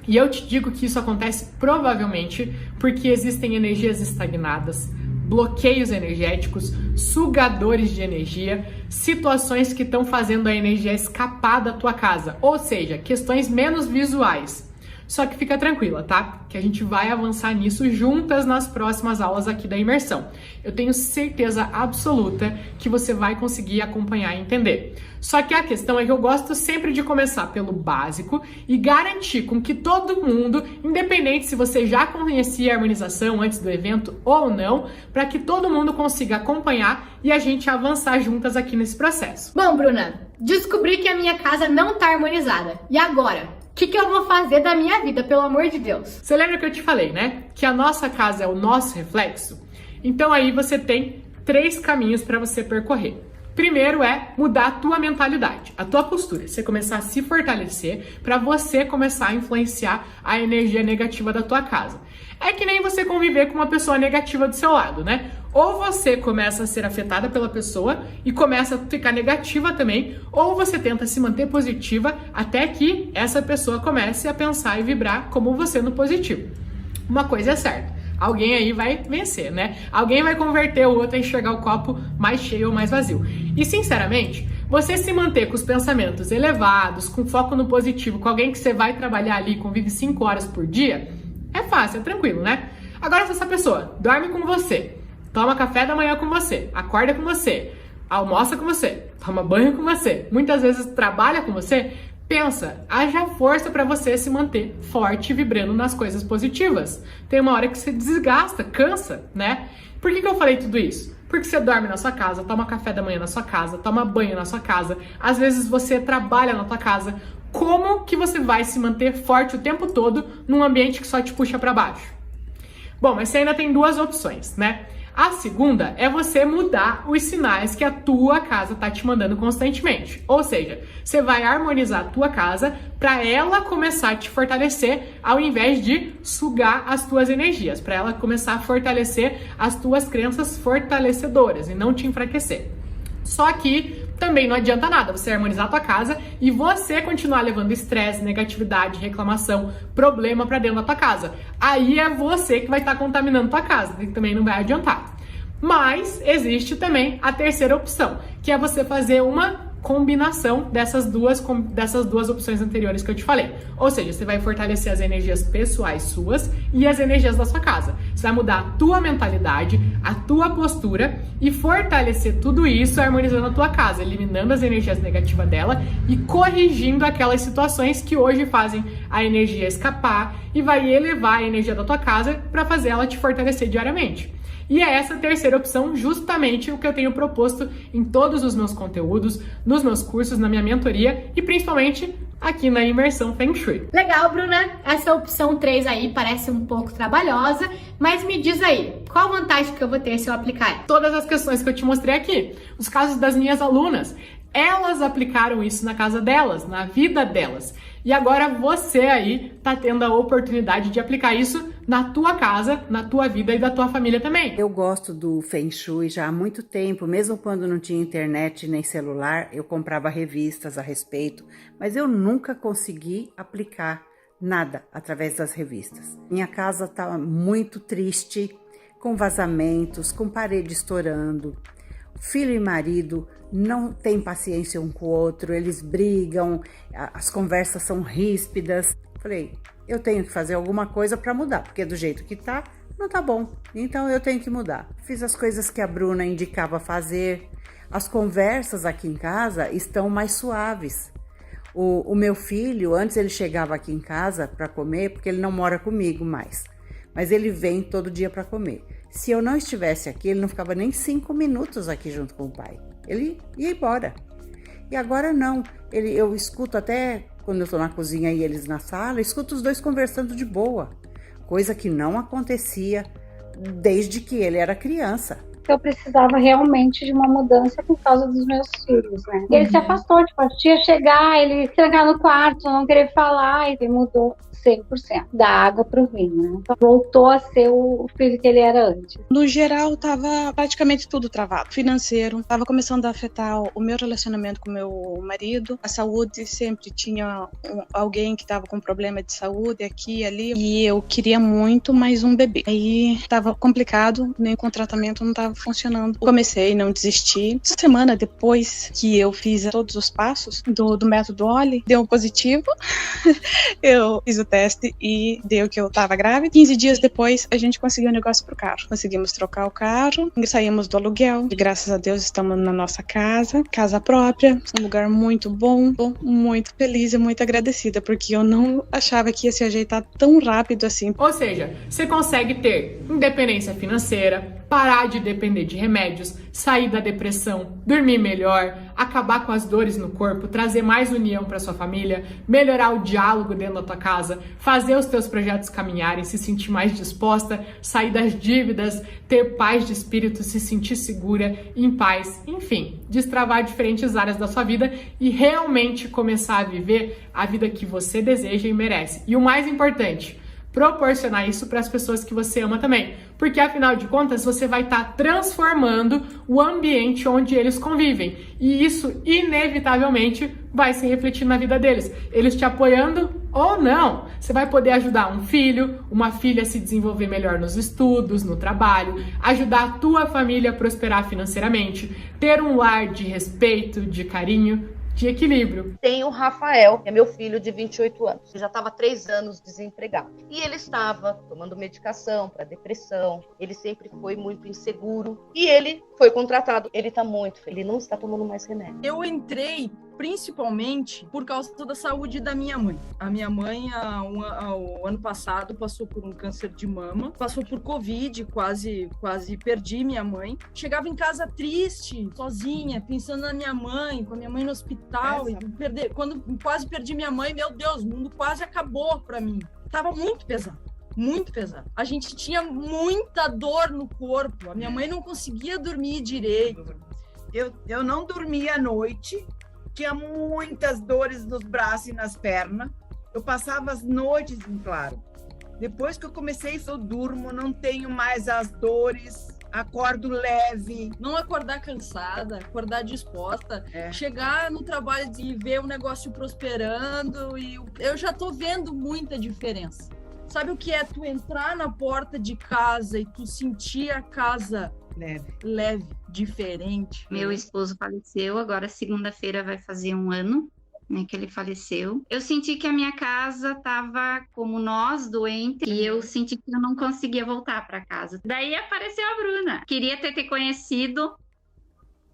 E eu te digo que isso acontece provavelmente porque existem energias estagnadas, bloqueios energéticos, sugadores de energia, situações que estão fazendo a energia escapar da tua casa, ou seja, questões menos visuais. Só que fica tranquila, tá? Que a gente vai avançar nisso juntas nas próximas aulas aqui da imersão. Eu tenho certeza absoluta que você vai conseguir acompanhar e entender. Só que a questão é que eu gosto sempre de começar pelo básico e garantir com que todo mundo, independente se você já conhecia a harmonização antes do evento ou não, para que todo mundo consiga acompanhar e a gente avançar juntas aqui nesse processo. Bom, Bruna, descobri que a minha casa não tá harmonizada. E agora? O que eu vou fazer da minha vida, pelo amor de Deus? Você lembra que eu te falei, né? Que a nossa casa é o nosso reflexo? Então aí você tem 3 caminhos para você percorrer. Primeiro é mudar a tua mentalidade, a tua postura. Você começar a se fortalecer para você começar a influenciar a energia negativa da tua casa. É que nem você conviver com uma pessoa negativa do seu lado, né? Ou você começa a ser afetada pela pessoa e começa a ficar negativa também, ou você tenta se manter positiva até que essa pessoa comece a pensar e vibrar como você no positivo. Uma coisa é certa, alguém aí vai vencer, né? Alguém vai converter o outro a enxergar o copo mais cheio ou mais vazio. E sinceramente, você se manter com os pensamentos elevados, com foco no positivo, com alguém que você vai trabalhar ali, convive 5 horas por dia, é fácil, é tranquilo, né? Agora, se essa pessoa dorme com você, toma café da manhã com você, acorda com você, almoça com você, toma banho com você, muitas vezes trabalha com você, pensa, haja força para você se manter forte, vibrando nas coisas positivas. Tem uma hora que você desgasta, cansa, né? Por que eu falei tudo isso? Porque você dorme na sua casa, toma café da manhã na sua casa, toma banho na sua casa, às vezes você trabalha na tua casa. Como que você vai se manter forte o tempo todo num ambiente que só te puxa para baixo? Bom, mas você ainda tem 2 opções, né? A segunda é você mudar os sinais que a tua casa tá te mandando constantemente. Ou seja, você vai harmonizar a tua casa para ela começar a te fortalecer ao invés de sugar as tuas energias, para ela começar a fortalecer as tuas crenças fortalecedoras e não te enfraquecer. Só que também não adianta nada você harmonizar a tua casa e você continuar levando estresse, negatividade, reclamação, problema pra dentro da tua casa. Aí é você que vai estar contaminando tua casa, que também não vai adiantar. Mas existe também a terceira opção, que é você fazer uma combinação dessas duas opções anteriores que eu te falei. Ou seja, você vai fortalecer as energias pessoais suas e as energias da sua casa. Você vai mudar a tua mentalidade, a tua postura e fortalecer tudo isso harmonizando a tua casa, eliminando as energias negativas dela e corrigindo aquelas situações que hoje fazem a energia escapar e vai elevar a energia da tua casa para fazer ela te fortalecer diariamente. E é essa terceira opção justamente o que eu tenho proposto em todos os meus conteúdos, nos meus cursos, na minha mentoria e principalmente aqui na Imersão Feng Shui. Legal, Bruna. Essa opção 3 aí parece um pouco trabalhosa, mas me diz aí, qual a vantagem que eu vou ter se eu aplicar? Todas as questões que eu te mostrei aqui, os casos das minhas alunas, Elas aplicaram isso na casa delas, na vida delas. E agora você aí tá tendo a oportunidade de aplicar isso na tua casa, na tua vida e da tua família também. Eu gosto do Feng Shui já há muito tempo, mesmo quando não tinha internet nem celular, eu comprava revistas a respeito, mas eu nunca consegui aplicar nada através das revistas. Minha casa tá muito triste, com vazamentos, com parede estourando. Filho e marido não têm paciência um com o outro, eles brigam, as conversas são ríspidas. Falei, eu tenho que fazer alguma coisa para mudar, porque do jeito que tá, não tá bom. Então eu tenho que mudar. Fiz as coisas que a Bruna indicava fazer. As conversas aqui em casa estão mais suaves. O meu filho, antes ele chegava aqui em casa para comer, porque ele não mora comigo mais, mas ele vem todo dia para comer. Se eu não estivesse aqui, ele não ficava nem 5 minutos aqui junto com o pai. Ele ia embora. E agora não. Eu escuto até quando eu estou na cozinha e eles na sala, escuto os dois conversando de boa. Coisa que não acontecia desde que ele era criança. Eu precisava realmente de uma mudança por causa dos meus filhos, né? Ele se afastou, tipo, a tia chegar, ele trancar no quarto, não querer falar, e ele mudou 100%, da água pro vinho, né? Então, voltou a ser o filho que ele era antes. No geral, tava praticamente tudo travado. Financeiro, tava começando a afetar o meu relacionamento com meu marido. A saúde, sempre tinha alguém que tava com problema de saúde aqui e ali. E eu queria muito mais um bebê. Aí tava complicado, nem com o tratamento não tava funcionando. Comecei, não desisti. Essa semana depois que eu fiz todos os passos do método Oli, deu positivo. Eu fiz o teste e deu que eu tava grávida. 15 dias depois, a gente conseguiu um negócio pro carro. Conseguimos trocar o carro, saímos do aluguel. E graças a Deus estamos na nossa casa própria, um lugar muito bom, muito feliz e muito agradecida, porque eu não achava que ia se ajeitar tão rápido assim. Ou seja, você consegue ter independência financeira, parar de depender de remédios, sair da depressão, dormir melhor, acabar com as dores no corpo, trazer mais união para sua família, melhorar o diálogo dentro da tua casa, fazer os teus projetos caminharem, se sentir mais disposta, sair das dívidas, ter paz de espírito, se sentir segura, em paz, enfim, destravar diferentes áreas da sua vida e realmente começar a viver a vida que você deseja e merece. E o mais importante, proporcionar isso para as pessoas que você ama também, porque afinal de contas você vai estar transformando o ambiente onde eles convivem e isso inevitavelmente vai se refletir na vida deles, eles te apoiando ou não. Você vai poder ajudar um filho, uma filha a se desenvolver melhor nos estudos, no trabalho, ajudar a tua família a prosperar financeiramente, ter um lar de respeito, de carinho, de equilíbrio. Tem o Rafael, que é meu filho de 28 anos. Ele já estava 3 anos desempregado. E ele estava tomando medicação para depressão. Ele sempre foi muito inseguro. E ele foi contratado. Ele está muito feliz. Ele não está tomando mais remédio. Eu entrei principalmente por causa da saúde da minha mãe. A minha mãe, o ano passado, passou por um câncer de mama, passou por Covid, quase perdi minha mãe. Chegava em casa triste, sozinha, pensando na minha mãe, com a minha mãe no hospital. E quando quase perdi minha mãe, meu Deus, o mundo quase acabou pra mim. Tava muito pesado. Muito pesado. A gente tinha muita dor no corpo. A minha mãe não conseguia dormir direito. Eu não dormia à noite. Tinha muitas dores nos braços e nas pernas. Eu passava as noites em claro. Depois que eu comecei, eu durmo, não tenho mais as dores, acordo leve. Não acordar cansada, acordar disposta, chegar no trabalho e ver o negócio prosperando. E eu já tô vendo muita diferença. Sabe o que é tu entrar na porta de casa e tu sentir a casa leve, diferente? Meu esposo faleceu, agora segunda-feira vai fazer 1 ano, né, que ele faleceu. Eu senti que a minha casa estava como nós, doente, e eu senti que eu não conseguia voltar para casa. Daí apareceu a Bruna. Queria ter conhecido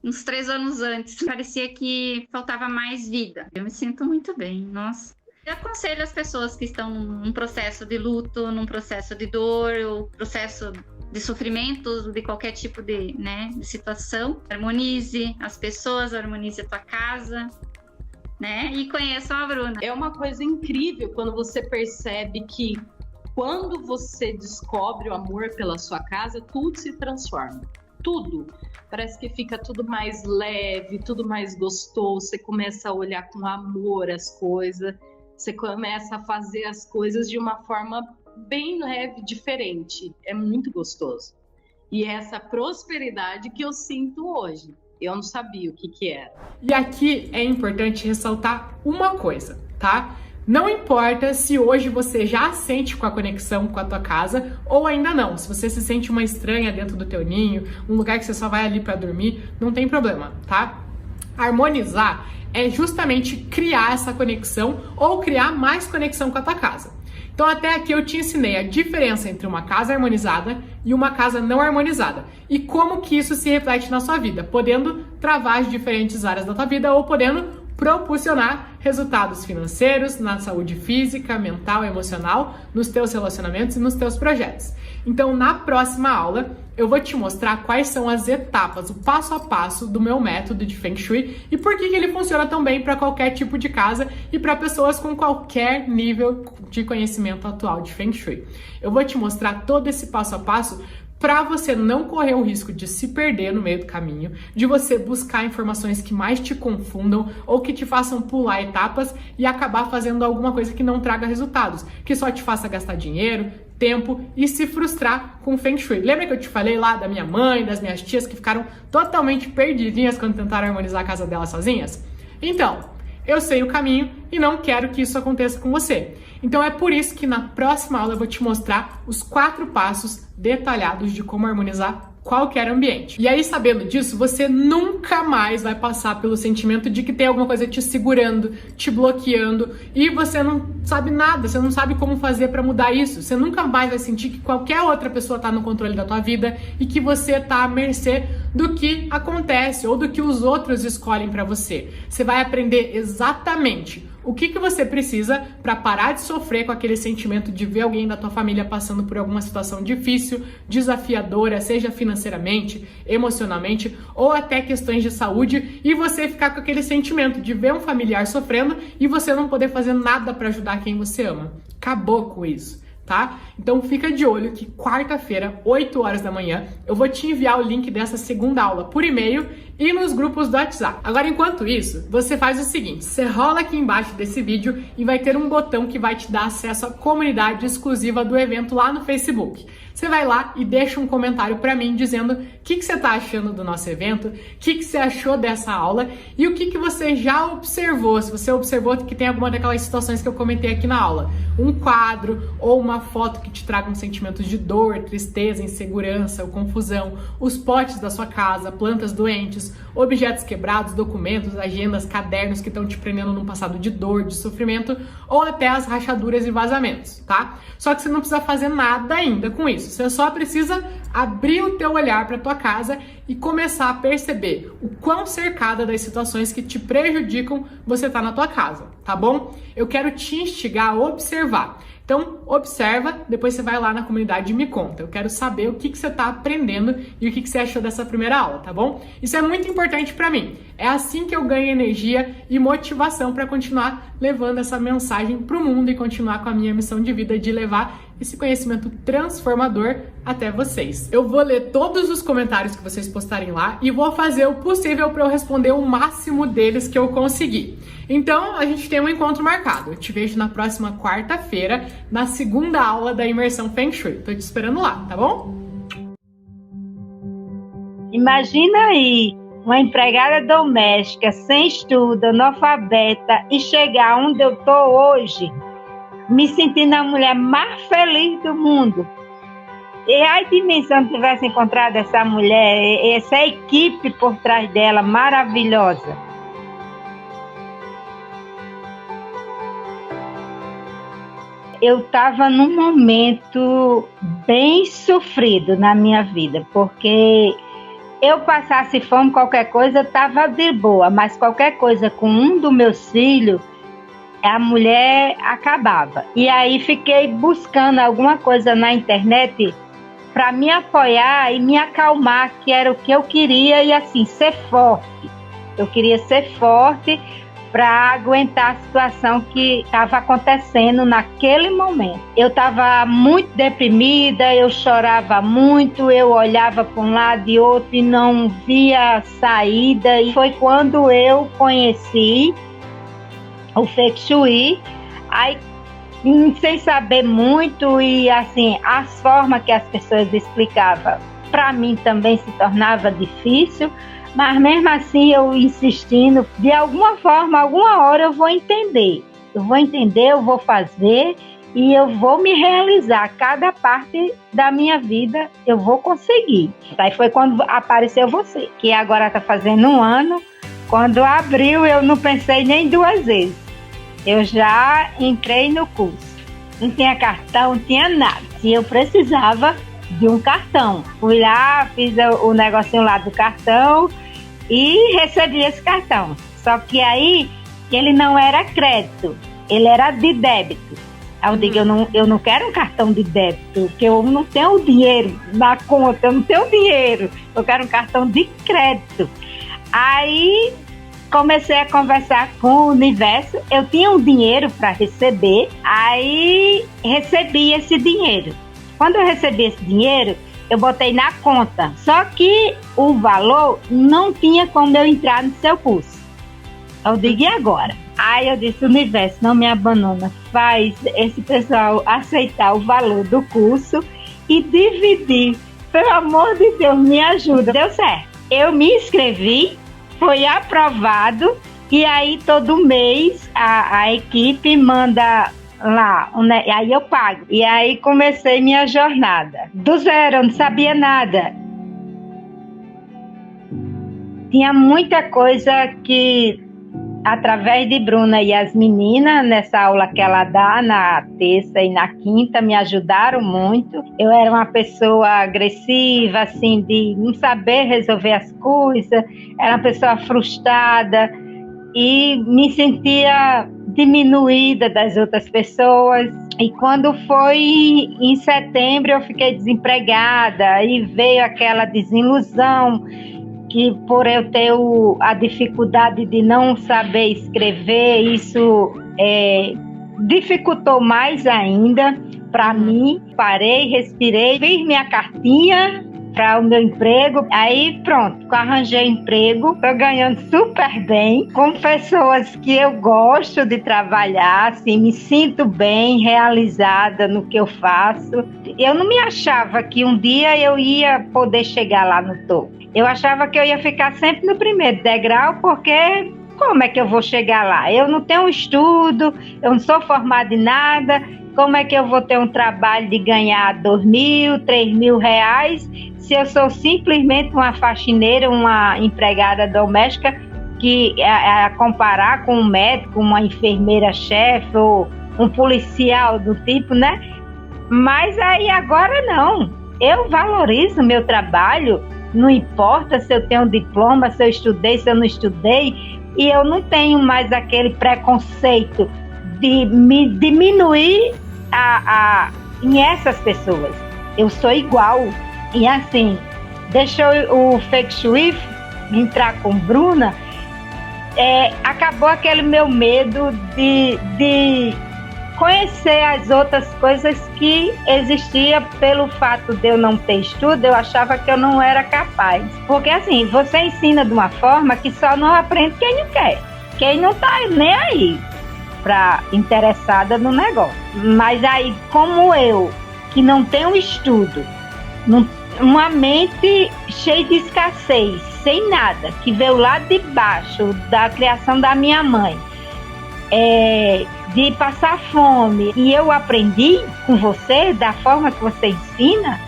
uns 3 anos antes. Parecia que faltava mais vida. Eu me sinto muito bem, nossa. Eu aconselho as pessoas que estão num processo de luto, num processo de dor, ou processo de sofrimento, de qualquer tipo de situação. Harmonize as pessoas, harmonize a tua casa, né? E conheçam a Bruna. É uma coisa incrível quando você percebe que quando você descobre o amor pela sua casa, tudo se transforma. tudo. Parece que fica tudo mais leve, tudo mais gostoso. Você começa a olhar com amor as coisas. Você começa a fazer as coisas de uma forma bem leve, diferente. É muito gostoso. E é essa prosperidade que eu sinto hoje. Eu não sabia o que era. E aqui é importante ressaltar uma coisa, tá? Não importa se hoje você já sente com a conexão com a tua casa ou ainda não. Se você se sente uma estranha dentro do teu ninho, um lugar que você só vai ali para dormir, não tem problema, tá? Harmonizar é justamente criar essa conexão ou criar mais conexão com a tua casa. Então até aqui eu te ensinei a diferença entre uma casa harmonizada e uma casa não harmonizada e como que isso se reflete na sua vida, podendo travar as diferentes áreas da tua vida ou podendo proporcionar resultados financeiros, na saúde física, mental, emocional, nos teus relacionamentos e nos teus projetos. Então, na próxima aula, eu vou te mostrar quais são as etapas, o passo a passo do meu método de Feng Shui e por que ele funciona tão bem para qualquer tipo de casa e para pessoas com qualquer nível de conhecimento atual de Feng Shui. Eu vou te mostrar todo esse passo a passo para você não correr o risco de se perder no meio do caminho, de você buscar informações que mais te confundam ou que te façam pular etapas e acabar fazendo alguma coisa que não traga resultados, que só te faça gastar dinheiro, tempo e se frustrar com o Feng Shui. Lembra que eu te falei lá da minha mãe, das minhas tias que ficaram totalmente perdidinhas quando tentaram harmonizar a casa delas sozinhas? Então, eu sei o caminho e não quero que isso aconteça com você. Então é por isso que na próxima aula eu vou te mostrar os 4 passos detalhados de como harmonizar qualquer ambiente. E aí, sabendo disso, você nunca mais vai passar pelo sentimento de que tem alguma coisa te segurando, te bloqueando, e você não sabe nada, você não sabe como fazer para mudar isso. Você nunca mais vai sentir que qualquer outra pessoa tá no controle da tua vida e que você tá à mercê do que acontece ou do que os outros escolhem para você. Você vai aprender exatamente o que você precisa para parar de sofrer com aquele sentimento de ver alguém da tua família passando por alguma situação difícil, desafiadora, seja financeiramente, emocionalmente ou até questões de saúde, e você ficar com aquele sentimento de ver um familiar sofrendo e você não poder fazer nada para ajudar quem você ama. Acabou com isso, tá? Então fica de olho que quarta-feira, 8 horas da manhã, eu vou te enviar o link dessa segunda aula por e-mail e nos grupos do WhatsApp. Agora, enquanto isso, você faz o seguinte, você rola aqui embaixo desse vídeo e vai ter um botão que vai te dar acesso à comunidade exclusiva do evento lá no Facebook. Você vai lá e deixa um comentário para mim dizendo o que você tá achando do nosso evento, o que você achou dessa aula e o que você já observou, se você observou que tem alguma daquelas situações que eu comentei aqui na aula. Um quadro ou uma foto que te traga um sentimento de dor, tristeza, insegurança ou confusão, os potes da sua casa, plantas doentes, objetos quebrados, documentos, agendas, cadernos que estão te prendendo num passado de dor, de sofrimento, ou até as rachaduras e vazamentos, tá? Só que você não precisa fazer nada ainda com isso. Você só precisa abrir o teu olhar para tua casa e começar a perceber o quão cercada das situações que te prejudicam você tá na tua casa, tá bom? Eu quero te instigar a observar. Então, observa, depois você vai lá na comunidade e me conta. Eu quero saber o que você está aprendendo e o que você achou dessa primeira aula, tá bom? Isso é muito importante para mim. É assim que eu ganho energia e motivação para continuar levando essa mensagem para o mundo e continuar com a minha missão de vida de levar esse conhecimento transformador até vocês. Eu vou ler todos os comentários que vocês postarem lá e vou fazer o possível para eu responder o máximo deles que eu conseguir. Então, a gente tem um encontro marcado. Eu te vejo na próxima quarta-feira, na segunda aula da Imersão Feng Shui. Tô te esperando lá, tá bom? Imagina aí, uma empregada doméstica, sem estudo, analfabeta, e chegar onde eu tô hoje, me sentindo a mulher mais feliz do mundo. E a dimensão que tivesse encontrado essa mulher, essa equipe por trás dela, maravilhosa. Eu estava num momento bem sofrido na minha vida, porque eu passasse fome, qualquer coisa, estava de boa, mas qualquer coisa com um dos meus filhos, a mulher acabava. E aí fiquei buscando alguma coisa na internet para me apoiar e me acalmar, que era o que eu queria, e assim, ser forte. Eu queria ser forte para aguentar a situação que estava acontecendo naquele momento. Eu estava muito deprimida, eu chorava muito, eu olhava para um lado e outro e não via saída. E foi quando eu conheci o Feng Shui, aí, sem saber muito, e assim, as formas que as pessoas explicavam, para mim também se tornava difícil. Mas mesmo assim eu insistindo, de alguma forma, alguma hora eu vou entender. Eu vou fazer e eu vou me realizar. Cada parte da minha vida eu vou conseguir. Aí foi quando apareceu você, que agora está fazendo 1 ano. Quando abriu eu não pensei nem 2 vezes. Eu já entrei no curso. Não tinha cartão, não tinha nada. E eu precisava de um cartão. Fui lá, fiz o negocinho lá do cartão e recebi esse cartão. Só que aí ele não era crédito, ele era de débito. Aí eu digo, eu não quero um cartão de débito, porque eu não tenho dinheiro na conta, eu não tenho dinheiro. Eu quero um cartão de crédito. Aí comecei a conversar com o universo, eu tinha um dinheiro para receber, aí recebi esse dinheiro. Quando eu recebi esse dinheiro, eu botei na conta. Só que o valor não tinha como eu entrar no seu curso. Eu digo, e agora? Aí eu disse, universo, não me abandona. Faz esse pessoal aceitar o valor do curso e dividir. Pelo amor de Deus, me ajuda. Deu certo. Eu me inscrevi, foi aprovado. E aí todo mês a equipe manda lá, aí eu pago. E aí comecei minha jornada. Do zero, eu não sabia nada. Tinha muita coisa que, através de Bruna e as meninas, nessa aula que ela dá na terça e na quinta, me ajudaram muito. Eu era uma pessoa agressiva, assim, de não saber resolver as coisas, era uma pessoa frustrada e me sentia diminuída das outras pessoas. E quando foi em setembro eu fiquei desempregada e veio aquela desilusão que, por eu ter a dificuldade de não saber escrever, isso dificultou mais ainda para mim. Parei, respirei, fiz minha cartinha para o meu emprego. Aí pronto, arranjei emprego, tô ganhando super bem, com pessoas que eu gosto de trabalhar, assim, me sinto bem, realizada no que eu faço. Eu não me achava que um dia eu ia poder chegar lá no topo. Eu achava que eu ia ficar sempre no primeiro degrau, porque como é que eu vou chegar lá? Eu não tenho estudo, eu não sou formada em nada. Como é que eu vou ter um trabalho de ganhar 2.000, 3.000 reais se eu sou simplesmente uma faxineira, uma empregada doméstica, que a comparar com um médico, uma enfermeira-chefe ou um policial do tipo, né? Mas aí agora não. Eu valorizo o meu trabalho, não importa se eu tenho um diploma, se eu estudei, se eu não estudei, e eu não tenho mais aquele preconceito de me diminuir em essas pessoas. Eu sou igual. E assim, deixou o Feng Shui entrar com Bruna, acabou aquele meu medo de conhecer as outras coisas que existia. Pelo fato de eu não ter estudo, eu achava que eu não era capaz. Porque assim, você ensina de uma forma que só não aprende quem não quer, quem não tá nem aí interessada no negócio. Mas aí, como eu, que não tenho estudo, uma mente cheia de escassez, sem nada, que veio lá de baixo da criação da minha mãe, de passar fome, e eu aprendi com você, da forma que você ensina,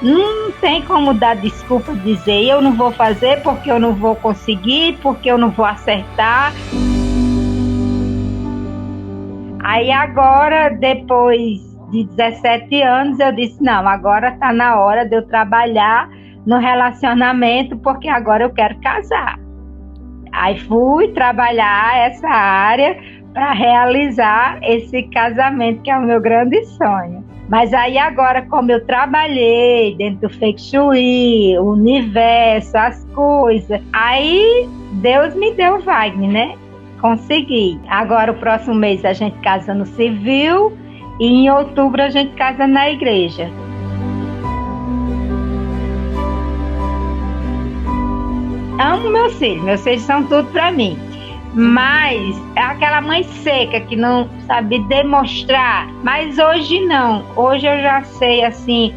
não tem como dar desculpa, dizer eu não vou fazer porque eu não vou conseguir, porque eu não vou acertar. Aí agora, depois de 17 anos, eu disse, não, agora está na hora de eu trabalhar no relacionamento, porque agora eu quero casar. Aí fui trabalhar essa área para realizar esse casamento, que é o meu grande sonho. Mas aí agora, como eu trabalhei dentro do Feng Shui, o universo, as coisas, aí Deus me deu o Wagner, né? Consegui. Agora, o próximo mês, a gente casa no civil e em outubro a gente casa na igreja. Amo meus filhos são tudo para mim. Mas é aquela mãe seca que não sabe demonstrar. Mas hoje não. Hoje eu já sei, assim,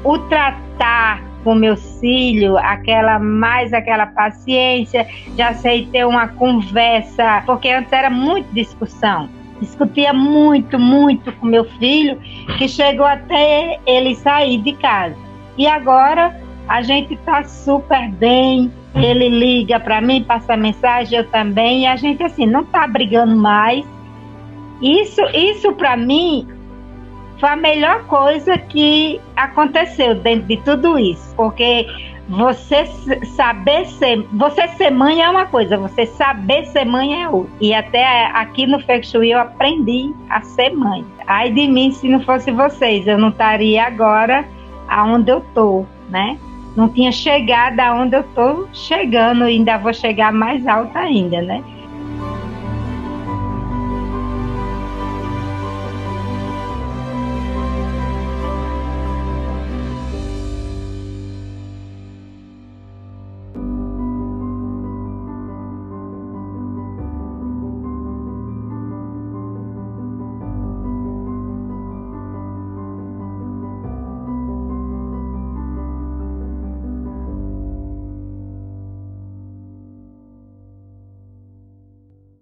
o tratar com meus filhos, aquela paciência, já sei ter uma conversa, porque antes era muito discussão. Discutia muito com meu filho, que chegou até ele sair de casa. E agora a gente tá super bem. Ele liga para mim, passa mensagem, eu também, e a gente assim não tá brigando mais. Isso para mim foi a melhor coisa que aconteceu dentro de tudo isso, porque você ser mãe é uma coisa, você saber ser mãe é outra. E até aqui no Feng Shui eu aprendi a ser mãe. Ai de mim se não fosse vocês, eu não estaria agora aonde eu tô, né? Não tinha chegado aonde eu tô chegando, e ainda vou chegar mais alto ainda, né?